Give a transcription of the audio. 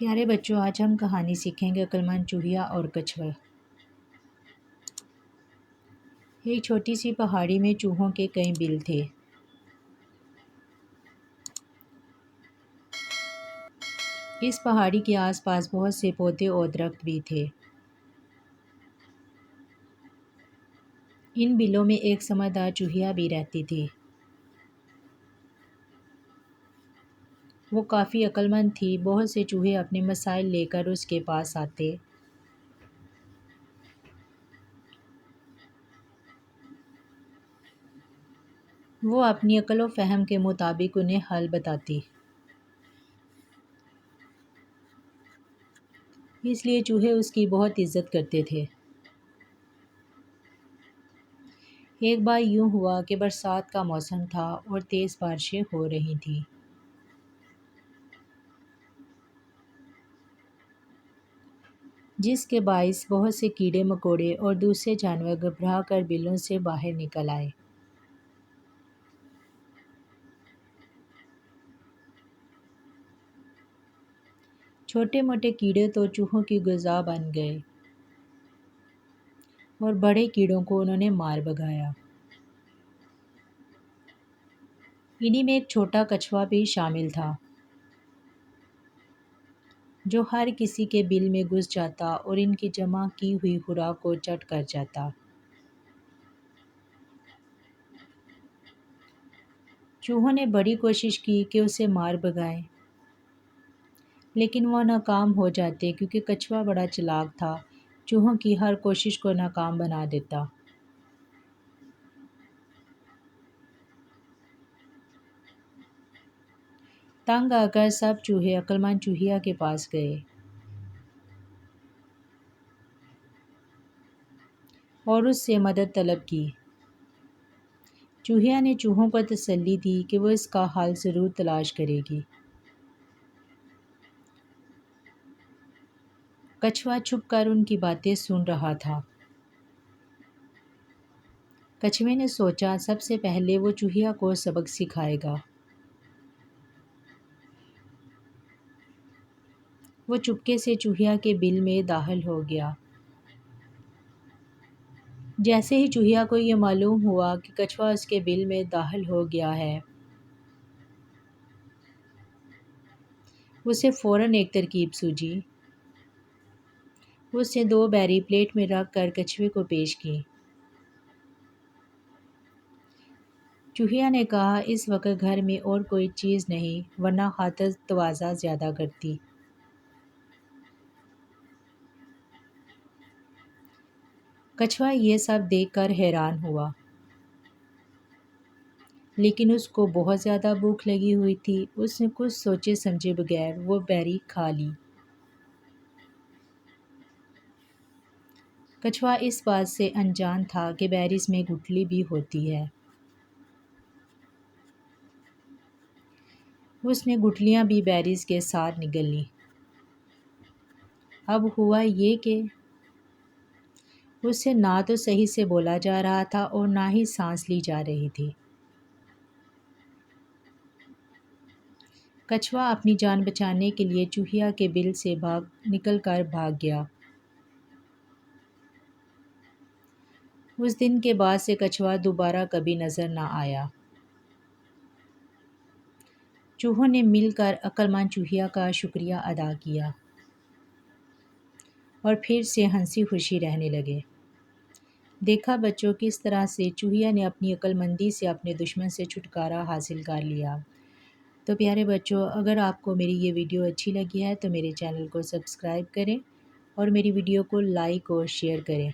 پیارے بچوں، آج ہم کہانی سیکھیں گے عقلمند چوہیا اور کچھوا۔ ایک چھوٹی سی پہاڑی میں چوہوں کے کئی بل تھے۔ اس پہاڑی کے آس پاس بہت سے پودے اور درخت بھی تھے۔ ان بلوں میں ایک سمجھدار چوہیا بھی رہتی تھی۔ وہ کافی عقلمند تھی۔ بہت سے چوہے اپنے مسائل لے کر اس کے پاس آتے۔ وہ اپنی عقل و فہم کے مطابق انہیں حل بتاتی۔ اس لیے چوہے اس کی بہت عزت کرتے تھے۔ ایک بار یوں ہوا کہ برسات کا موسم تھا اور تیز بارشیں ہو رہی تھیں۔ جس کے باعث بہت سے کیڑے مکوڑے اور دوسرے جانور گھبرا کر بلوں سے باہر نکل آئے۔ چھوٹے موٹے کیڑے تو چوہوں کی غذا بن گئے اور بڑے کیڑوں کو انہوں نے مار بھگایا۔ انہی میں ایک چھوٹا کچھوا بھی شامل تھا، جو ہر کسی کے بل میں گھس جاتا اور ان کی جمع کی ہوئی خوراک کو چٹ کر جاتا۔ چوہوں نے بڑی کوشش کی کہ اسے مار بھگائیں، لیکن وہ ناکام ہو جاتے کیونکہ کچھوا بڑا چالاک تھا۔ چوہوں کی ہر کوشش کو ناکام بنا دیتا۔ تنگ آ کر سب چوہے عقلمند چوہیا کے پاس گئے اور اس سے مدد طلب کی۔ چوہیا نے چوہوں کو تسلی دی کہ وہ اس کا حل ضرور تلاش کرے گی۔ کچھوا چھپ کر ان کی باتیں سن رہا تھا۔ کچھوے نے سوچا سب سے پہلے وہ چوہیا کو سبق سکھائے گا۔ وہ چپکے سے چوہیا کے بل میں داخل ہو گیا۔ جیسے ہی چوہیا کو یہ معلوم ہوا کہ کچھوا اس کے بل میں داخل ہو گیا ہے، اسے فوراً ایک ترکیب سوجھی۔ اس نے 2 بیری پلیٹ میں رکھ کر کچھوے کو پیش کی۔ چوہیا نے کہا اس وقت گھر میں اور کوئی چیز نہیں ورنہ خاطر تواضع زیادہ کرتی۔ کچھوا یہ سب دیکھ کر حیران ہوا، لیکن اس کو بہت زیادہ بھوک لگی ہوئی تھی۔ اس نے کچھ سوچے سمجھے بغیر وہ بیری کھا لی۔ کچھوا اس بات سے انجان تھا کہ بیریز میں گٹلی بھی ہوتی ہے۔ اس نے گٹلیاں بھی بیریز کے ساتھ نگل لیں۔ اب ہوا یہ کہ اس سے نہ تو صحیح سے بولا جا رہا تھا اور نہ ہی سانس لی جا رہی تھی۔ کچھوا اپنی جان بچانے کے لیے چوہیا کے بل سے نکل کر بھاگ گیا۔ اس دن کے بعد سے کچھوا دوبارہ کبھی نظر نہ آیا۔ چوہوں نے مل کر عقلمند چوہیا کا شکریہ ادا کیا اور پھر سے ہنسی خوشی رہنے لگے۔ دیکھا بچوں، کس طرح سے چوہیا نے اپنی عقل مندی سے اپنے دشمن سے چھٹکارا حاصل کر لیا۔ تو پیارے بچوں، اگر آپ کو میری یہ ویڈیو اچھی لگی ہے تو میرے چینل کو سبسکرائب کریں اور میری ویڈیو کو لائک اور شیئر کریں۔